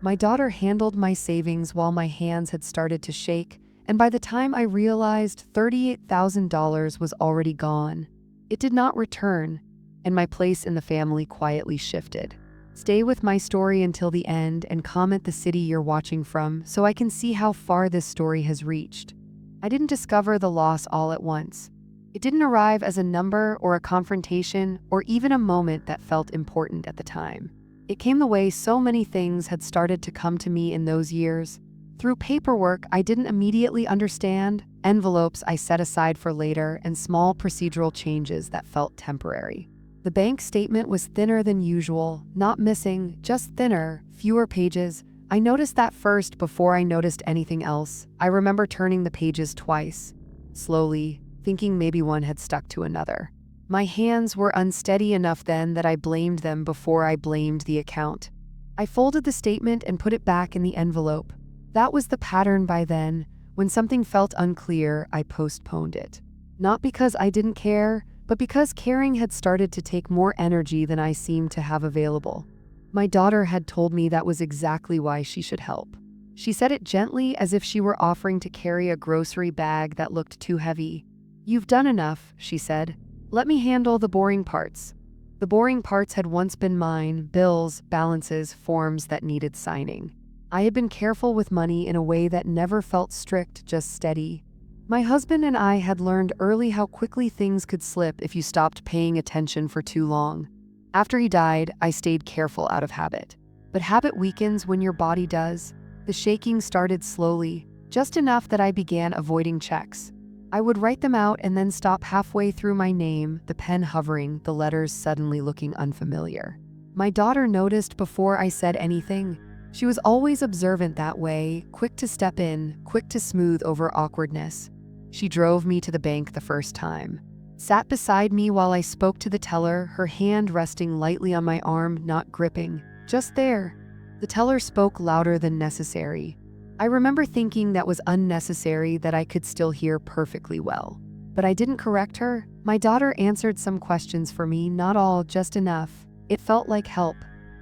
My daughter handled my savings while my hands had started to shake, and by the time I realized $38,000 was already gone. It did not return, and my place in the family quietly shifted. Stay with my story until the end and comment the city you're watching from so I can see how far this story has reached. I didn't discover the loss all at once. It didn't arrive as a number or a confrontation or even a moment that felt important at the time. It came the way so many things had started to come to me in those years. Through paperwork I didn't immediately understand, envelopes I set aside for later, and small procedural changes that felt temporary. The bank statement was thinner than usual, not missing, just thinner, fewer pages. I noticed that first before I noticed anything else. I remember turning the pages twice, slowly, thinking maybe one had stuck to another. My hands were unsteady enough then that I blamed them before I blamed the account. I folded the statement and put it back in the envelope. That was the pattern by then. When something felt unclear, I postponed it. Not because I didn't care, but because caring had started to take more energy than I seemed to have available. My daughter had told me that was exactly why she should help. She said it gently, as if she were offering to carry a grocery bag that looked too heavy. "You've done enough," she said. "Let me handle the boring parts." The boring parts had once been mine: bills, balances, forms that needed signing. I had been careful with money in a way that never felt strict, just steady. My husband and I had learned early how quickly things could slip if you stopped paying attention for too long. After he died, I stayed careful out of habit. But habit weakens when your body does. The shaking started slowly, just enough that I began avoiding checks. I would write them out and then stop halfway through my name, the pen hovering, the letters suddenly looking unfamiliar. My daughter noticed before I said anything. She was always observant that way, quick to step in, quick to smooth over awkwardness. She drove me to the bank the first time, sat beside me while I spoke to the teller, her hand resting lightly on my arm, not gripping, just there. The teller spoke louder than necessary. I remember thinking that was unnecessary, that I could still hear perfectly well. But I didn't correct her. My daughter answered some questions for me, not all, just enough. It felt like help.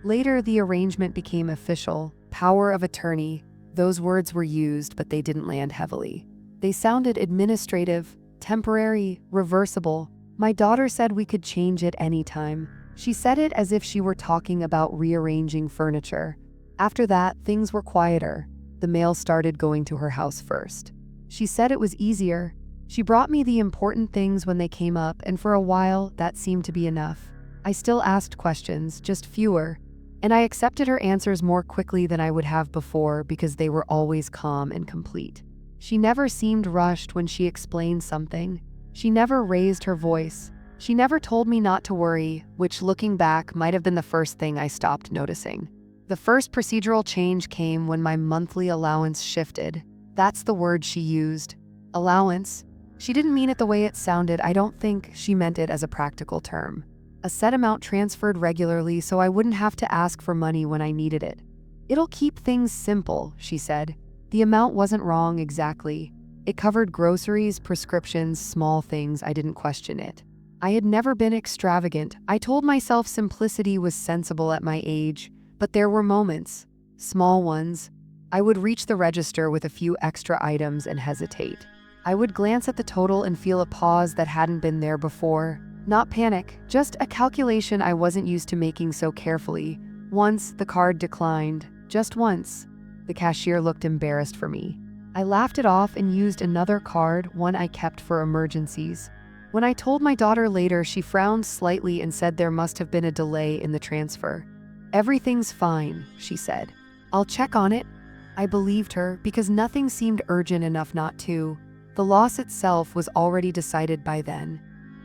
Later, the arrangement became official. Power of attorney. Those words were used, but they didn't land heavily. They sounded administrative, temporary, reversible. My daughter said we could change it anytime. She said it as if she were talking about rearranging furniture. After that, things were quieter. The mail started going to her house first. She said it was easier. She brought me the important things when they came up, and for a while, that seemed to be enough. I still asked questions, just fewer, and I accepted her answers more quickly than I would have before because they were always calm and complete. She never seemed rushed when she explained something. She never raised her voice. She never told me not to worry, which, looking back, might have been the first thing I stopped noticing. The first procedural change came when my monthly allowance shifted. That's the word she used. Allowance. She didn't mean it the way it sounded. I don't think she meant it as a practical term. A set amount transferred regularly so I wouldn't have to ask for money when I needed it. "It'll keep things simple," she said. The amount wasn't wrong exactly. It covered groceries, prescriptions, small things. I didn't question it. I had never been extravagant. I told myself simplicity was sensible at my age, but there were moments, small ones. I would reach the register with a few extra items and hesitate. I would glance at the total and feel a pause that hadn't been there before. Not panic, just a calculation I wasn't used to making so carefully. Once, the card declined. Just once. The cashier looked embarrassed for me. I laughed it off and used another card, one I kept for emergencies. When I told my daughter later, she frowned slightly and said there must have been a delay in the transfer. "Everything's fine," she said. "I'll check on it." I believed her because nothing seemed urgent enough not to. The loss itself was already decided by then.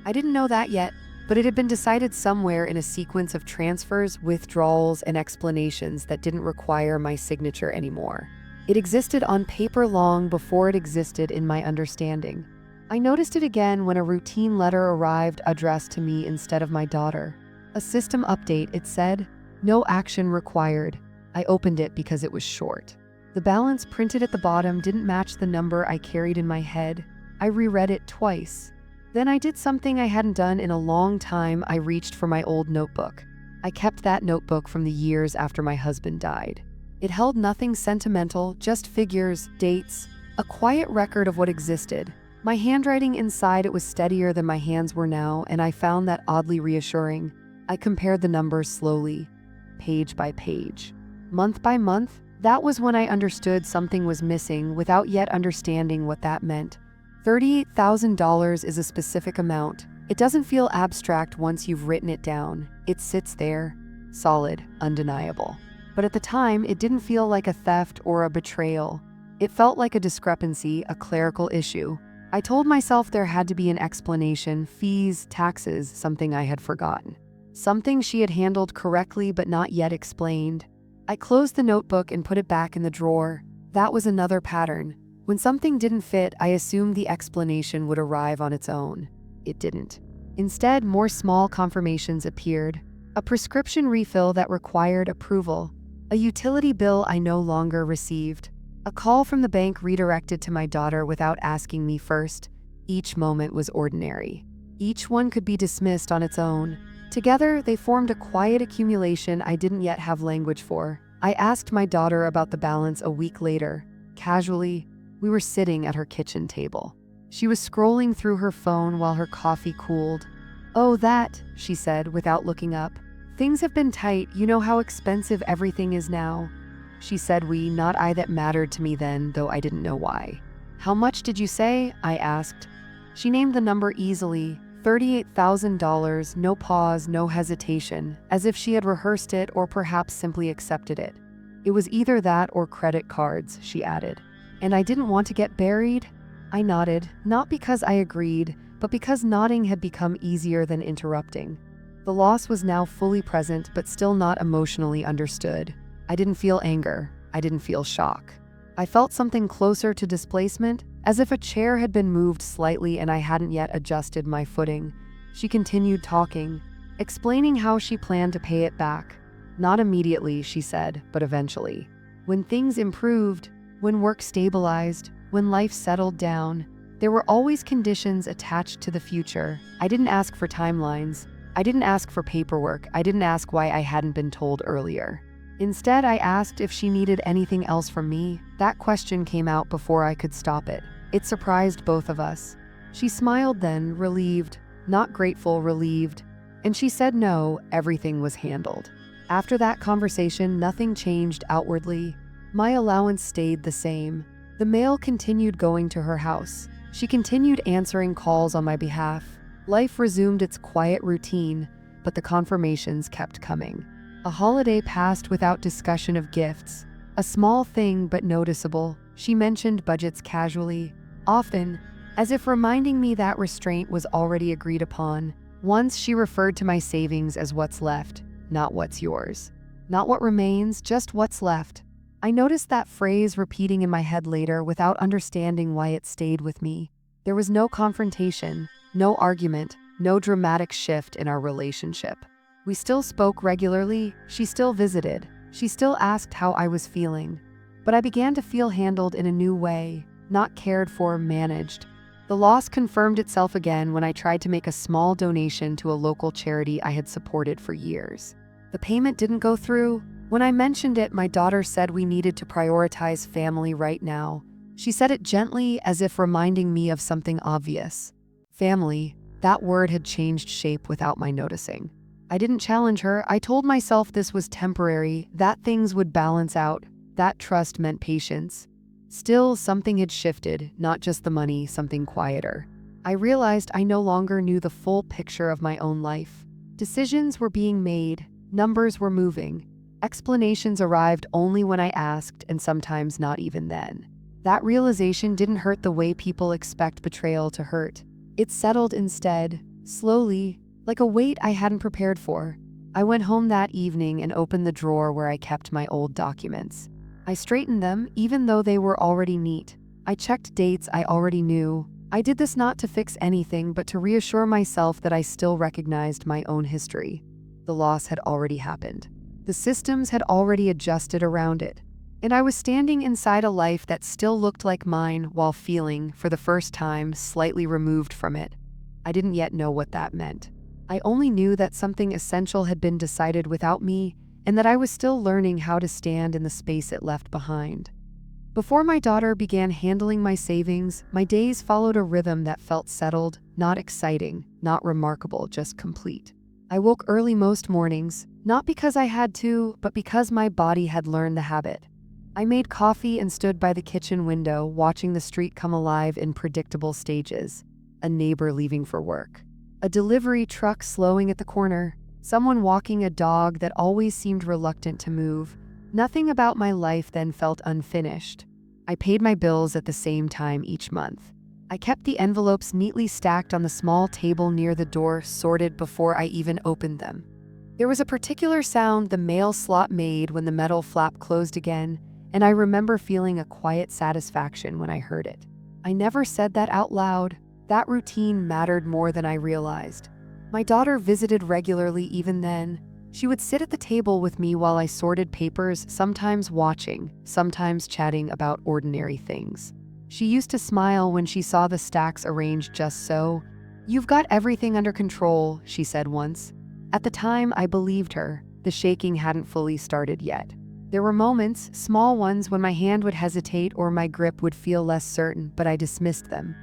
I didn't know that yet, but it had been decided somewhere in a sequence of transfers, withdrawals, and explanations that didn't require my signature anymore. It existed on paper long before it existed in my understanding. I noticed it again when a routine letter arrived addressed to me instead of my daughter. A system update, it said. No action required. I opened it because it was short. The balance printed at the bottom didn't match the number I carried in my head. I reread it twice. Then I did something I hadn't done in a long time. I reached for my old notebook. I kept that notebook from the years after my husband died. It held nothing sentimental, just figures, dates, a quiet record of what existed. My handwriting inside it was steadier than my hands were now, and I found that oddly reassuring. I compared the numbers slowly, page by page. Month by month, that was when I understood something was missing without yet understanding what that meant. $38,000 is a specific amount. It doesn't feel abstract once you've written it down. It sits there, solid, undeniable. But at the time, it didn't feel like a theft or a betrayal. It felt like a discrepancy, a clerical issue. I told myself there had to be an explanation, fees, taxes, something I had forgotten. Something she had handled correctly but not yet explained. I closed the notebook and put it back in the drawer. That was another pattern. When something didn't fit, I assumed the explanation would arrive on its own. It didn't. Instead, more small confirmations appeared. A prescription refill that required approval. A utility bill I no longer received. A call from the bank redirected to my daughter without asking me first. Each moment was ordinary. Each one could be dismissed on its own. Together, they formed a quiet accumulation I didn't yet have language for. I asked my daughter about the balance a week later. Casually, we were sitting at her kitchen table. She was scrolling through her phone while her coffee cooled. "Oh, that," she said without looking up. "Things have been tight, you know how expensive everything is now." She said we, not I. That mattered to me then, though I didn't know why. "How much did you say?" I asked. She named the number easily, $38,000, no pause, no hesitation, as if she had rehearsed it or perhaps simply accepted it. "It was either that or credit cards," she added. "And I didn't want to get buried?" I nodded, not because I agreed, but because nodding had become easier than interrupting. The loss was now fully present, but still not emotionally understood. I didn't feel anger. I didn't feel shock. I felt something closer to displacement, as if a chair had been moved slightly and I hadn't yet adjusted my footing. She continued talking, explaining how she planned to pay it back. "Not immediately," she said, "but eventually. When things improved, when work stabilized, when life settled down, there were always conditions attached to the future. I didn't ask for timelines. I didn't ask for paperwork. I didn't ask why I hadn't been told earlier. Instead, I asked if she needed anything else from me. That question came out before I could stop it. It surprised both of us. She smiled then, relieved, not grateful, relieved. And she said no, everything was handled. After that conversation, nothing changed outwardly. My allowance stayed the same. The mail continued going to her house. She continued answering calls on my behalf. Life resumed its quiet routine, but the confirmations kept coming. A holiday passed without discussion of gifts. A small thing but noticeable. She mentioned budgets casually, often, as if reminding me that restraint was already agreed upon. Once she referred to my savings as what's left, not what's yours. Not what remains, just what's left. I noticed that phrase repeating in my head later without understanding why it stayed with me. There was no confrontation, no argument, no dramatic shift in our relationship. We still spoke regularly, she still visited, she still asked how I was feeling. But I began to feel handled in a new way, not cared for, managed. The loss confirmed itself again when I tried to make a small donation to a local charity I had supported for years. The payment didn't go through. When I mentioned it, my daughter said we needed to prioritize family right now. She said it gently, as if reminding me of something obvious. Family, that word had changed shape without my noticing. I didn't challenge her. I told myself this was temporary, that things would balance out. That trust meant patience. Still, something had shifted, not just the money, something quieter. I realized I no longer knew the full picture of my own life. Decisions were being made, numbers were moving. Explanations arrived only when I asked, and sometimes not even then. That realization didn't hurt the way people expect betrayal to hurt. It settled instead, slowly, like a weight I hadn't prepared for. I went home that evening and opened the drawer where I kept my old documents. I straightened them, even though they were already neat. I checked dates I already knew. I did this not to fix anything, but to reassure myself that I still recognized my own history. The loss had already happened. The systems had already adjusted around it. And I was standing inside a life that still looked like mine while feeling, for the first time, slightly removed from it. I didn't yet know what that meant. I only knew that something essential had been decided without me, and that I was still learning how to stand in the space it left behind. Before my daughter began handling my savings, my days followed a rhythm that felt settled, not exciting, not remarkable, just complete. I woke early most mornings, not because I had to, but because my body had learned the habit. I made coffee and stood by the kitchen window, watching the street come alive in predictable stages. A neighbor leaving for work, a delivery truck slowing at the corner, someone walking a dog that always seemed reluctant to move. Nothing about my life then felt unfinished. I paid my bills at the same time each month. I kept the envelopes neatly stacked on the small table near the door, sorted before I even opened them. There was a particular sound the mail slot made when the metal flap closed again, and I remember feeling a quiet satisfaction when I heard it. I never said that out loud. That routine mattered more than I realized. My daughter visited regularly even then. She would sit at the table with me while I sorted papers, sometimes watching, sometimes chatting about ordinary things. She used to smile when she saw the stacks arranged just so. "You've got everything under control," she said once. At the time, I believed her. The shaking hadn't fully started yet. There were moments, small ones, when my hand would hesitate or my grip would feel less certain, but I dismissed them.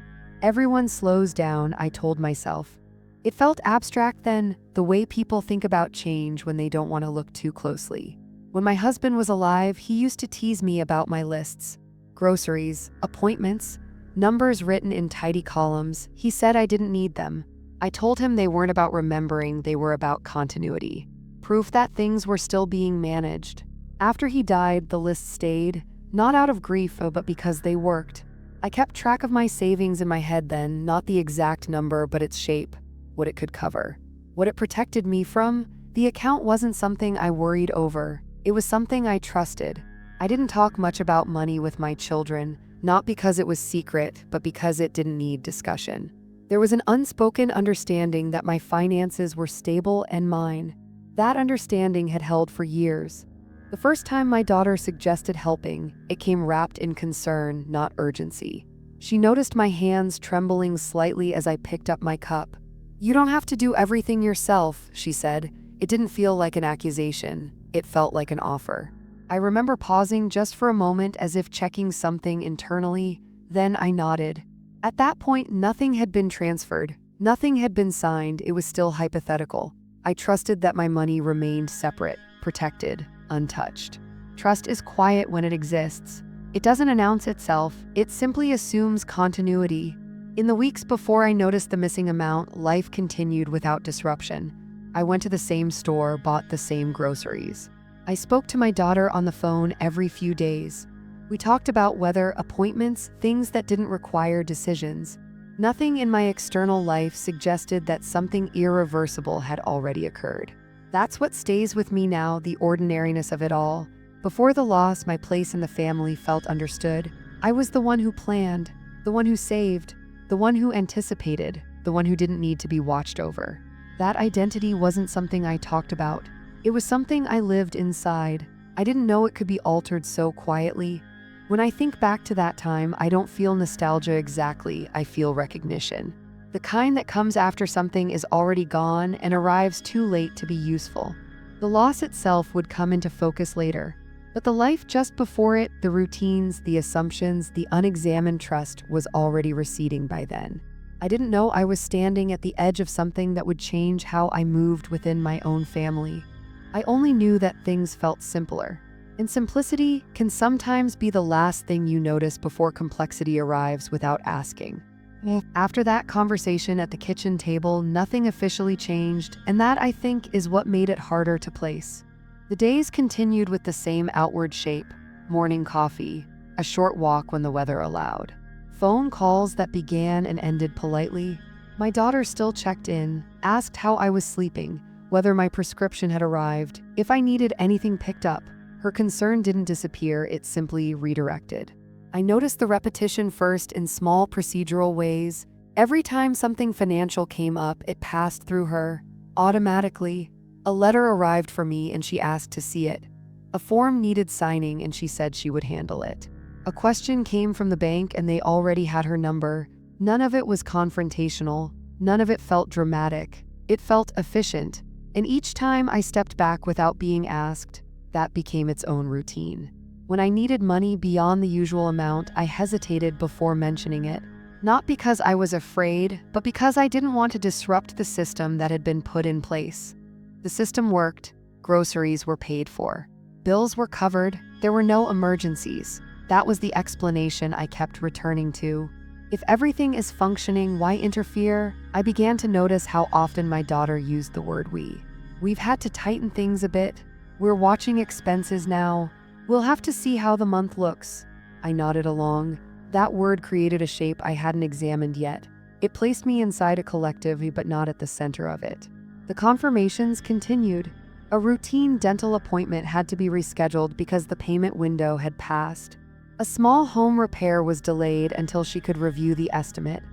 Everyone slows down, I told myself. It felt abstract then, the way people think about change when they don't want to look too closely. When my husband was alive, he used to tease me about my lists. Groceries, appointments, numbers written in tidy columns. He said I didn't need them. I told him they weren't about remembering, they were about continuity. Proof that things were still being managed. After he died, the list stayed, not out of grief, but because they worked. I kept track of my savings in my head then, not the exact number, but its shape, what it could cover, what it protected me from. The account wasn't something I worried over. It was something I trusted. I didn't talk much about money with my children, not because it was secret, but because it didn't need discussion. There was an unspoken understanding that my finances were stable and mine. That understanding had held for years. The first time my daughter suggested helping, it came wrapped in concern, not urgency. She noticed my hands trembling slightly as I picked up my cup. "You don't have to do everything yourself," she said. It didn't feel like an accusation. It felt like an offer. I remember pausing just for a moment as if checking something internally. Then I nodded. At that point, nothing had been transferred. Nothing had been signed. It was still hypothetical. I trusted that my money remained separate, protected, untouched. Trust is quiet when it exists. It doesn't announce itself. It simply assumes continuity. In the weeks before I noticed the missing amount, life continued without disruption. I went to the same store, bought the same groceries. I spoke to my daughter on the phone every few days. We talked about weather, appointments, things that didn't require decisions. Nothing in my external life suggested that something irreversible had already occurred. That's what stays with me now, the ordinariness of it all. Before the loss, my place in the family felt understood. I was the one who planned, the one who saved, the one who anticipated, the one who didn't need to be watched over. That identity wasn't something I talked about. It was something I lived inside. I didn't know it could be altered so quietly. When I think back to that time, I don't feel nostalgia exactly, I feel recognition. The kind that comes after something is already gone and arrives too late to be useful. The loss itself would come into focus later, but the life just before it, the routines, the assumptions, the unexamined trust was already receding by then. I didn't know I was standing at the edge of something that would change how I moved within my own family. I only knew that things felt simpler. And simplicity can sometimes be the last thing you notice before complexity arrives without asking. After that conversation at the kitchen table, nothing officially changed, and that, I think, is what made it harder to place. The days continued with the same outward shape: morning coffee, a short walk when the weather allowed, phone calls that began and ended politely. My daughter still checked in, asked how I was sleeping, whether my prescription had arrived, if I needed anything picked up. Her concern didn't disappear, it simply redirected. I noticed the repetition first in small procedural ways. Every time something financial came up, it passed through her, automatically. A letter arrived for me and she asked to see it. A form needed signing and she said she would handle it. A question came from the bank and they already had her number. None of it was confrontational. None of it felt dramatic. It felt efficient. And each time I stepped back without being asked, that became its own routine. When I needed money beyond the usual amount, I hesitated before mentioning it. Not because I was afraid, but because I didn't want to disrupt the system that had been put in place. The system worked, groceries were paid for, bills were covered, there were no emergencies. That was the explanation I kept returning to. If everything is functioning, why interfere? I began to notice how often my daughter used the word we. We've had to tighten things a bit. We're watching expenses now. We'll have to see how the month looks. I nodded along. That word created a shape I hadn't examined yet. It placed me inside a collective, but not at the center of it. The confirmations continued. A routine dental appointment had to be rescheduled because the payment window had passed. A small home repair was delayed until she could review the estimate.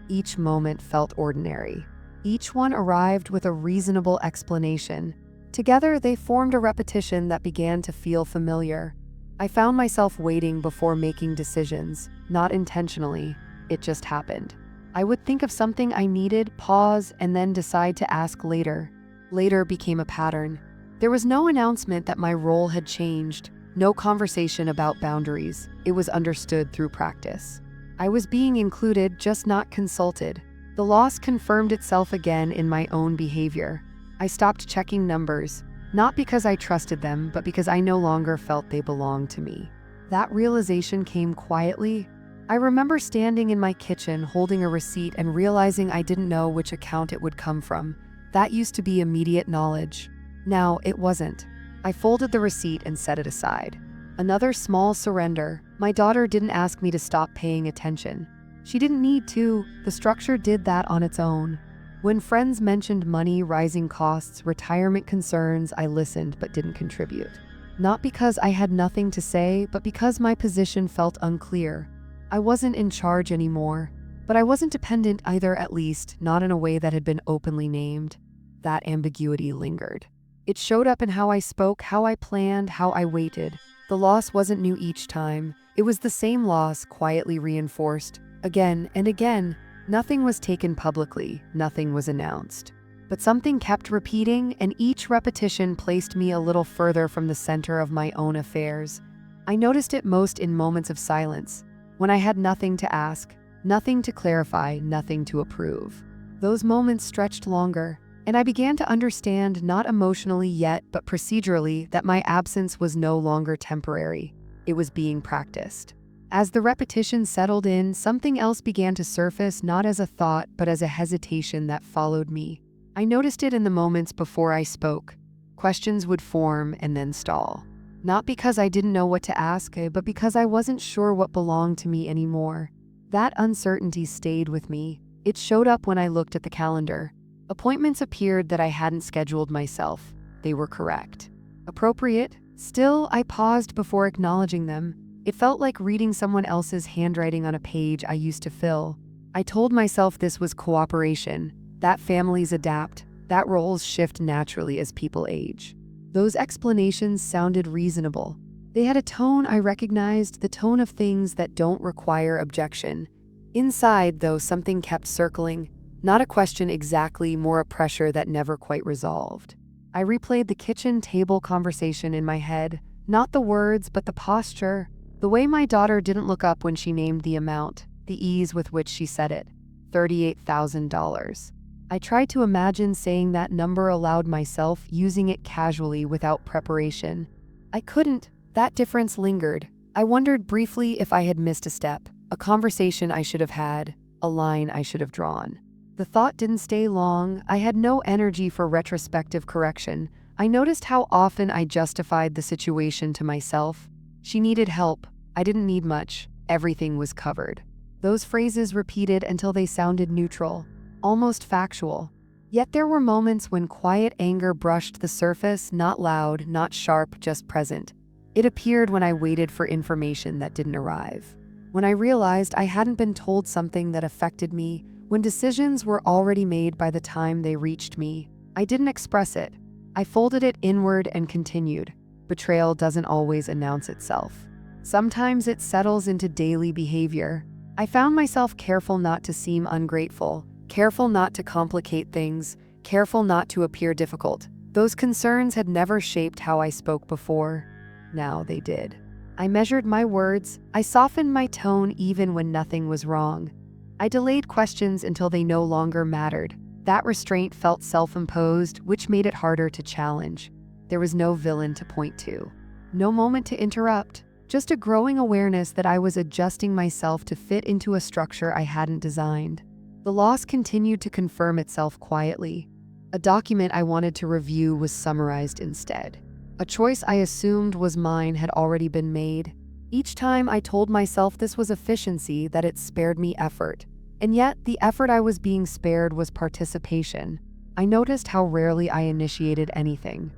Each moment felt ordinary. Each one arrived with a reasonable explanation. Together, they formed a repetition that began to feel familiar. I found myself waiting before making decisions, not intentionally. It just happened. I would think of something I needed, pause, and then decide to ask later. Later became a pattern. There was no announcement that my role had changed, no conversation about boundaries. It was understood through practice. I was being included, just not consulted. The loss confirmed itself again in my own behavior. I stopped checking numbers, not because I trusted them, but because I no longer felt they belonged to me. That realization came quietly. I remember standing in my kitchen holding a receipt and realizing I didn't know which account it would come from. That used to be immediate knowledge. Now it wasn't. I folded the receipt and set it aside. Another small surrender. My daughter didn't ask me to stop paying attention. She didn't need to. The structure did that on its own. When friends mentioned money, rising costs, retirement concerns, I listened but didn't contribute. Not because I had nothing to say, but because my position felt unclear. I wasn't in charge anymore, but I wasn't dependent either, at least not in a way that had been openly named. That ambiguity lingered. It showed up in how I spoke, how I planned, how I waited. The loss wasn't new each time. It was the same loss, quietly reinforced, again and again. Nothing was taken publicly, nothing was announced. But something kept repeating, and each repetition placed me a little further from the center of my own affairs. I noticed it most in moments of silence, when I had nothing to ask, nothing to clarify, nothing to approve. Those moments stretched longer, and I began to understand, not emotionally yet, but procedurally, that my absence was no longer temporary. It was being practiced. As the repetition settled in, something else began to surface, not as a thought, but as a hesitation that followed me. I noticed it in the moments before I spoke. Questions would form and then stall. Not because I didn't know what to ask, but because I wasn't sure what belonged to me anymore. That uncertainty stayed with me. It showed up when I looked at the calendar. Appointments appeared that I hadn't scheduled myself. They were correct. Appropriate. Still, I paused before acknowledging them. It felt like reading someone else's handwriting on a page I used to fill. I told myself this was cooperation, that families adapt, that roles shift naturally as people age. Those explanations sounded reasonable. They had a tone I recognized, the tone of things that don't require objection. Inside, though, something kept circling. Not a question exactly, more a pressure that never quite resolved. I replayed the kitchen table conversation in my head, not the words, but the posture. The way my daughter didn't look up when she named the amount, the ease with which she said it, $38,000. I tried to imagine saying that number aloud myself, using it casually without preparation. I couldn't. That difference lingered. I wondered briefly if I had missed a step, a conversation I should have had, a line I should have drawn. The thought didn't stay long. I had no energy for retrospective correction. I noticed how often I justified the situation to myself. She needed help. I didn't need much. Everything was covered. Those phrases repeated until they sounded neutral, almost factual. Yet there were moments when quiet anger brushed the surface, not loud, not sharp, just present. It appeared when I waited for information that didn't arrive. When I realized I hadn't been told something that affected me, when decisions were already made by the time they reached me. I didn't express it. I folded it inward and continued. Betrayal doesn't always announce itself. Sometimes it settles into daily behavior. I found myself careful not to seem ungrateful, careful not to complicate things, careful not to appear difficult. Those concerns had never shaped how I spoke before. Now they did. I measured my words. I softened my tone even when nothing was wrong. I delayed questions until they no longer mattered. That restraint felt self-imposed, which made it harder to challenge. There was no villain to point to, no moment to interrupt, just a growing awareness that I was adjusting myself to fit into a structure I hadn't designed. The loss continued to confirm itself quietly. A document I wanted to review was summarized instead. A choice I assumed was mine had already been made. Each time I told myself this was efficiency, that it spared me effort. And yet, the effort I was being spared was participation. I noticed how rarely I initiated anything.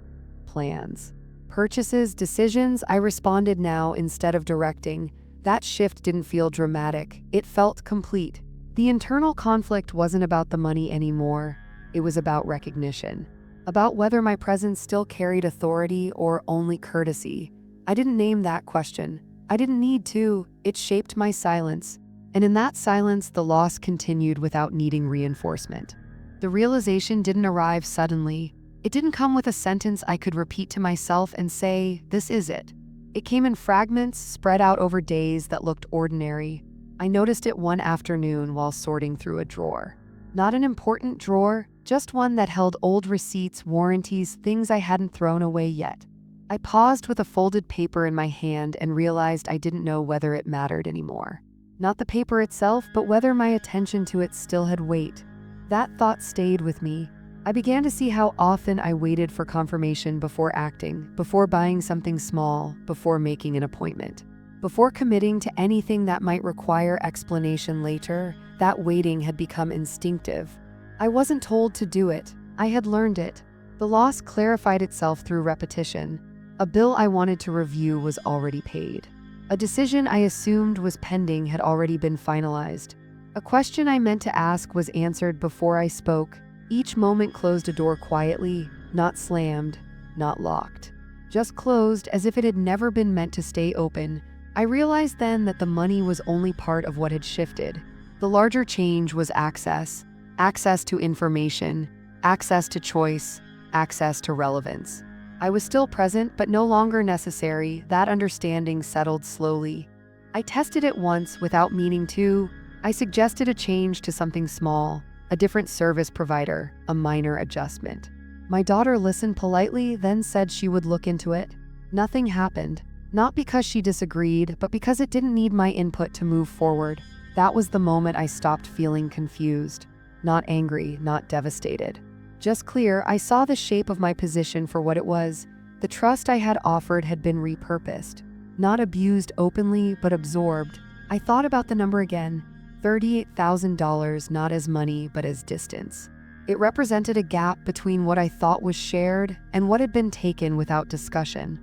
Plans, purchases, decisions, I responded now instead of directing. That shift didn't feel dramatic. It felt complete. The internal conflict wasn't about the money anymore. It was about recognition, about whether my presence still carried authority or only courtesy. I didn't name that question. I didn't need to. It shaped my silence. And in that silence, the loss continued without needing reinforcement. The realization didn't arrive suddenly. It didn't come with a sentence I could repeat to myself and say, "This is it." It came in fragments, spread out over days that looked ordinary. I noticed it one afternoon while sorting through a drawer. Not an important drawer, just one that held old receipts, warranties, things I hadn't thrown away yet. I paused with a folded paper in my hand and realized I didn't know whether it mattered anymore. Not the paper itself, but whether my attention to it still had weight. That thought stayed with me. I began to see how often I waited for confirmation before acting, before buying something small, before making an appointment. Before committing to anything that might require explanation later. That waiting had become instinctive. I wasn't told to do it. I had learned it. The loss clarified itself through repetition. A bill I wanted to review was already paid. A decision I assumed was pending had already been finalized. A question I meant to ask was answered before I spoke. Each moment closed a door quietly, not slammed, not locked. Just closed, as if it had never been meant to stay open. I realized then that the money was only part of what had shifted. The larger change was access. Access to information, access to choice, access to relevance. I was still present, but no longer necessary. That understanding settled slowly. I tested it once without meaning to. I suggested a change to something small, a different service provider, a minor adjustment. My daughter listened politely, then said she would look into it. Nothing happened, not because she disagreed, but because it didn't need my input to move forward. That was the moment I stopped feeling confused. Not angry, not devastated. Just clear. I saw the shape of my position for what it was. The trust I had offered had been repurposed. Not abused openly, but absorbed. I thought about the number again. $38,000, not as money, but as distance. It represented a gap between what I thought was shared and what had been taken without discussion.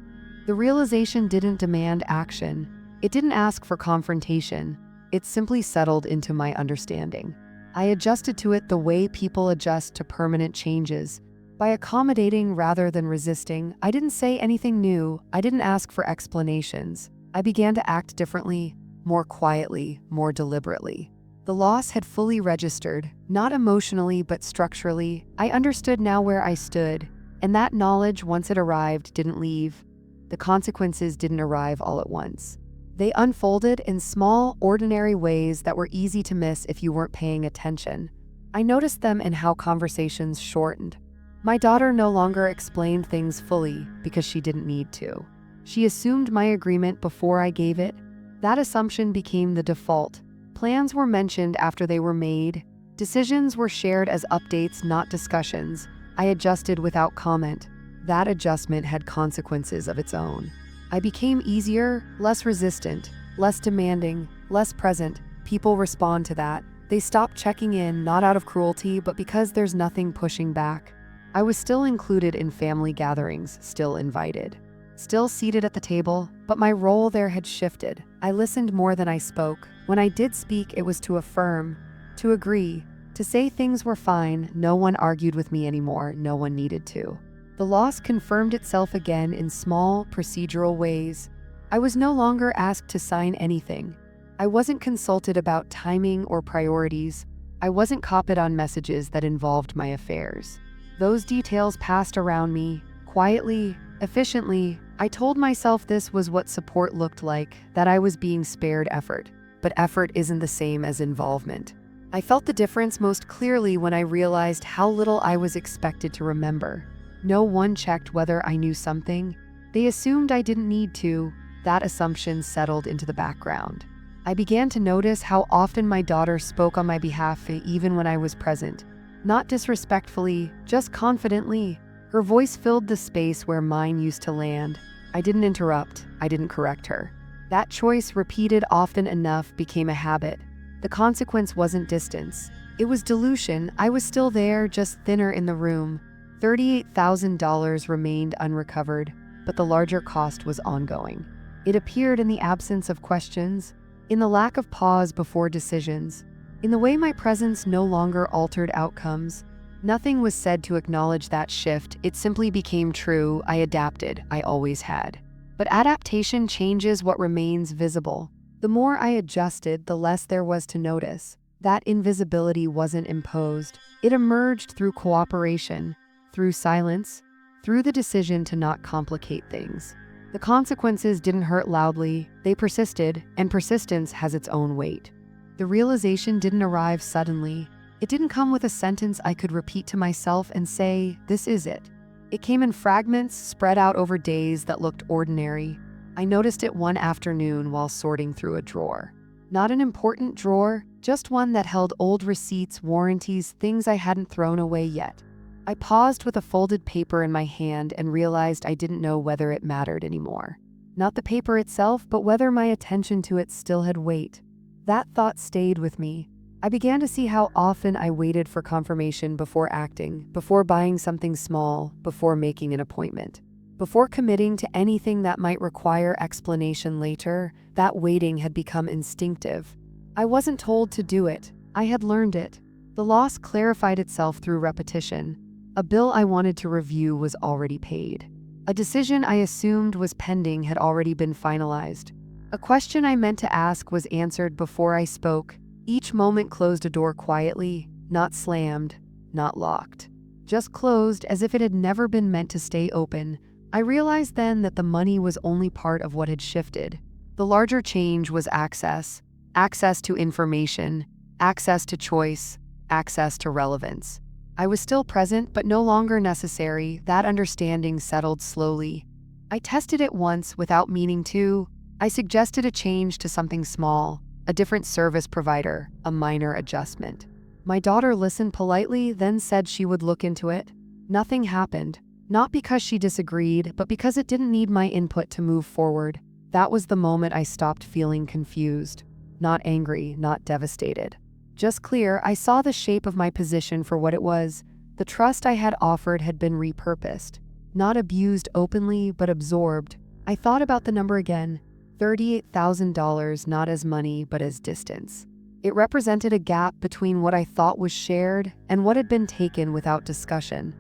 The realization didn't demand action. It didn't ask for confrontation. It simply settled into my understanding. I adjusted to it the way people adjust to permanent changes. By accommodating rather than resisting, I didn't say anything new. I didn't ask for explanations. I began to act differently, more quietly, more deliberately. The loss had fully registered, not emotionally but structurally. I understood now where I stood, and that knowledge, once it arrived, didn't leave. The consequences didn't arrive all at once. They unfolded in small, ordinary ways that were easy to miss if you weren't paying attention. I noticed them in how conversations shortened. My daughter no longer explained things fully because she didn't need to. She assumed my agreement before I gave it. That assumption became the default. Plans were mentioned after they were made. Decisions were shared as updates, not discussions. I adjusted without comment. That adjustment had consequences of its own. I became easier, less resistant, less demanding, less present. People respond to that. They stop checking in, not out of cruelty, but because there's nothing pushing back. I was still included in family gatherings, still invited. Still seated at the table, but my role there had shifted. I listened more than I spoke. When I did speak, it was to affirm, to agree, to say things were fine. No one argued with me anymore. No one needed to. The loss confirmed itself again in small, procedural ways. I was no longer asked to sign anything. I wasn't consulted about timing or priorities. I wasn't copied on messages that involved my affairs. Those details passed around me, quietly, efficiently. I told myself this was what support looked like, that I was being spared effort. But effort isn't the same as involvement. I felt the difference most clearly when I realized how little I was expected to remember. No one checked whether I knew something. They assumed I didn't need to. That assumption settled into the background. I began to notice how often my daughter spoke on my behalf even when I was present. Not disrespectfully, just confidently. Her voice filled the space where mine used to land. I didn't interrupt. I didn't correct her. That choice, repeated often enough, became a habit. The consequence wasn't distance. It was dilution. I was still there, just thinner in the room. $38,000 remained unrecovered, but the larger cost was ongoing. It appeared in the absence of questions, in the lack of pause before decisions, in the way my presence no longer altered outcomes. Nothing was said to acknowledge that shift. It simply became true. I adapted. I always had. But adaptation changes what remains visible. The more I adjusted, the less there was to notice. That invisibility wasn't imposed. It emerged through cooperation, through silence, through the decision to not complicate things. The consequences didn't hurt loudly, they persisted, and persistence has its own weight. The realization didn't arrive suddenly. It didn't come with a sentence I could repeat to myself and say, "This is it." It came in fragments spread out over days that looked ordinary. I noticed it one afternoon while sorting through a drawer. Not an important drawer, just one that held old receipts, warranties, things I hadn't thrown away yet. I paused with a folded paper in my hand and realized I didn't know whether it mattered anymore. Not the paper itself, but whether my attention to it still had weight. That thought stayed with me. I began to see how often I waited for confirmation before acting, before buying something small, before making an appointment. Before committing to anything that might require explanation later. That waiting had become instinctive. I wasn't told to do it. I had learned it. The loss clarified itself through repetition. A bill I wanted to review was already paid. A decision I assumed was pending had already been finalized. A question I meant to ask was answered before I spoke. Each moment closed a door quietly, not slammed, not locked. Just closed as if it had never been meant to stay open. I realized then that the money was only part of what had shifted. The larger change was access. Access to information, access to choice, access to relevance. I was still present, but no longer necessary. That understanding settled slowly. I tested it once without meaning to. I suggested a change to something small, a different service provider, a minor adjustment. My daughter listened politely, then said she would look into it. Nothing happened. Not because she disagreed, but because it didn't need my input to move forward. That was the moment I stopped feeling confused. Not angry, not devastated. Just clear. I saw the shape of my position for what it was. The trust I had offered had been repurposed. Not abused openly, but absorbed. I thought about the number again. $38,000, not as money, but as distance. It represented a gap between what I thought was shared and what had been taken without discussion.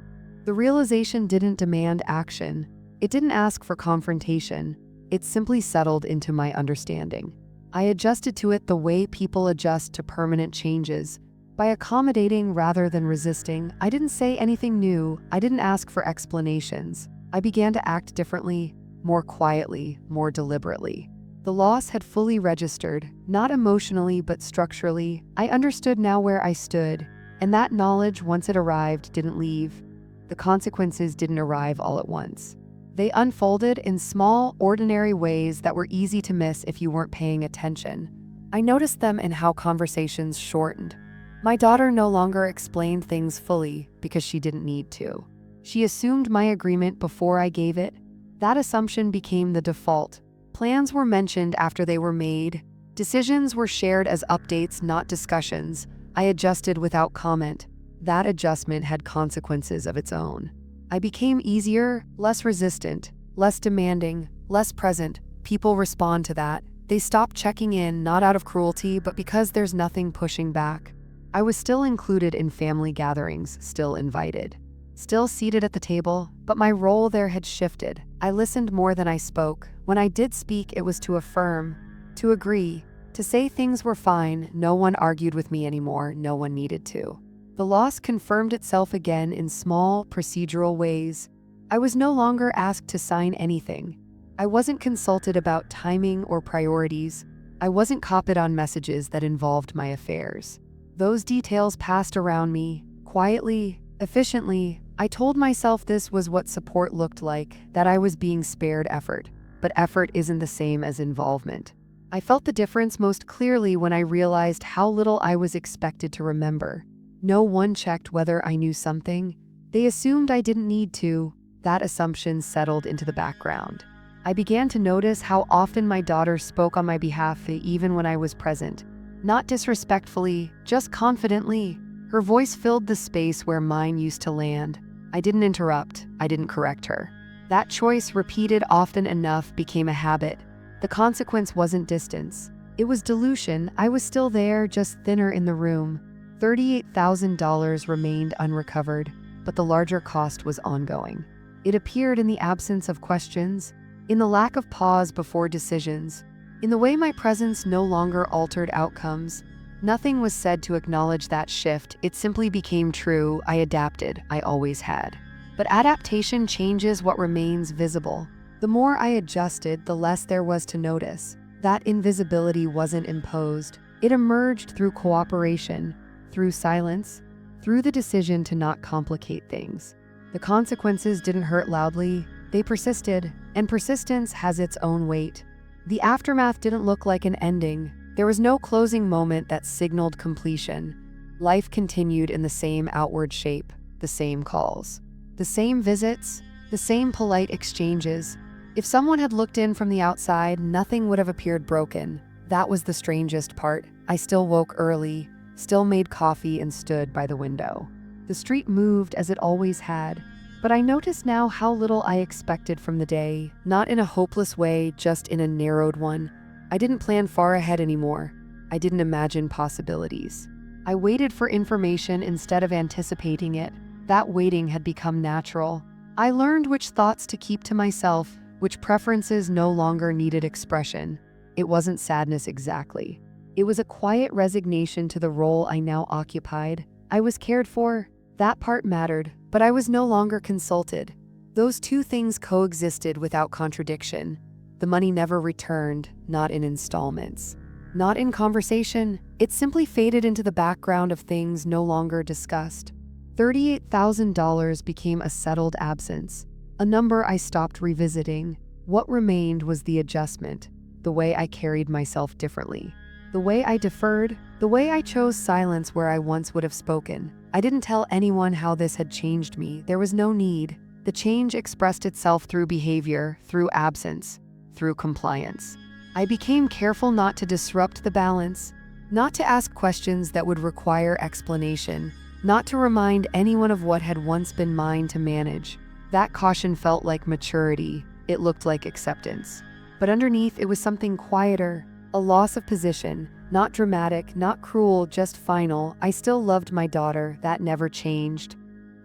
The realization didn't demand action. It didn't ask for confrontation. It simply settled into my understanding. I adjusted to it the way people adjust to permanent changes. By accommodating rather than resisting, I didn't say anything new. I didn't ask for explanations. I began to act differently, more quietly, more deliberately. The loss had fully registered, not emotionally but structurally. I understood now where I stood, and that knowledge, once it arrived, didn't leave. The consequences didn't arrive all at once. They unfolded in small, ordinary ways that were easy to miss if you weren't paying attention. I noticed them in how conversations shortened. My daughter no longer explained things fully because she didn't need to. She assumed my agreement before I gave it. That assumption became the default. Plans were mentioned after they were made. Decisions were shared as updates, not discussions. I adjusted without comment. That adjustment had consequences of its own. I became easier, less resistant, less demanding, less present. People respond to that. They stop checking in, not out of cruelty, but because there's nothing pushing back. I was still included in family gatherings, still invited. Still seated at the table, but my role there had shifted. I listened more than I spoke. When I did speak, it was to affirm, to agree, to say things were fine. No one argued with me anymore. No one needed to. The loss confirmed itself again in small, procedural ways. I was no longer asked to sign anything. I wasn't consulted about timing or priorities. I wasn't copied on messages that involved my affairs. Those details passed around me, quietly, efficiently. I told myself this was what support looked like, that I was being spared effort. But effort isn't the same as involvement. I felt the difference most clearly when I realized how little I was expected to remember. No one checked whether I knew something. They assumed I didn't need to. That assumption settled into the background. I began to notice how often my daughter spoke on my behalf even when I was present. Not disrespectfully, just confidently. Her voice filled the space where mine used to land. I didn't interrupt. I didn't correct her. That choice, repeated often enough, became a habit. The consequence wasn't distance. It was dilution. I was still there, just thinner in the room. $38,000 remained unrecovered, but the larger cost was ongoing. It appeared in the absence of questions, in the lack of pause before decisions, in the way my presence no longer altered outcomes. Nothing was said to acknowledge that shift. It simply became true. I adapted. I always had. But adaptation changes what remains visible. The more I adjusted, the less there was to notice. That invisibility wasn't imposed. It emerged through cooperation, through silence, through the decision to not complicate things. The consequences didn't hurt loudly. They persisted, and persistence has its own weight. The aftermath didn't look like an ending. There was no closing moment that signaled completion. Life continued in the same outward shape, the same calls, the same visits, the same polite exchanges. If someone had looked in from the outside, nothing would have appeared broken. That was the strangest part. I still woke early, still made coffee, and stood by the window. The street moved as it always had, but I noticed now how little I expected from the day, not in a hopeless way, just in a narrowed one. I didn't plan far ahead anymore. I didn't imagine possibilities. I waited for information instead of anticipating it. That waiting had become natural. I learned which thoughts to keep to myself, which preferences no longer needed expression. It wasn't sadness exactly. It was a quiet resignation to the role I now occupied. I was cared for. That part mattered, but I was no longer consulted. Those two things coexisted without contradiction. The money never returned, not in installments, not in conversation. It simply faded into the background of things no longer discussed. $38,000 became a settled absence, a number I stopped revisiting. What remained was the adjustment, the way I carried myself differently, the way I deferred, the way I chose silence where I once would have spoken. I didn't tell anyone how this had changed me. There was no need. The change expressed itself through behavior, through absence, through compliance. I became careful not to disrupt the balance, not to ask questions that would require explanation, not to remind anyone of what had once been mine to manage. That caution felt like maturity. It looked like acceptance. But underneath, it was something quieter, a loss of position, not dramatic, not cruel, just final. I still loved my daughter. That never changed.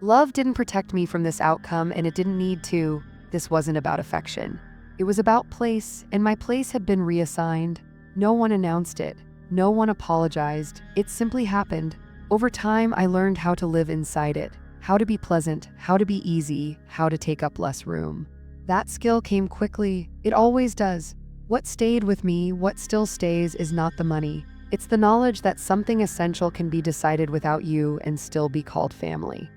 Love didn't protect me from this outcome, and it didn't need to. This wasn't about affection. It was about place, and my place had been reassigned. No one announced it. No one apologized. It simply happened. Over time, I learned how to live inside it, how to be pleasant, how to be easy, how to take up less room. That skill came quickly. It always does. What stayed with me, what still stays, is not the money. It's the knowledge that something essential can be decided without you and still be called family.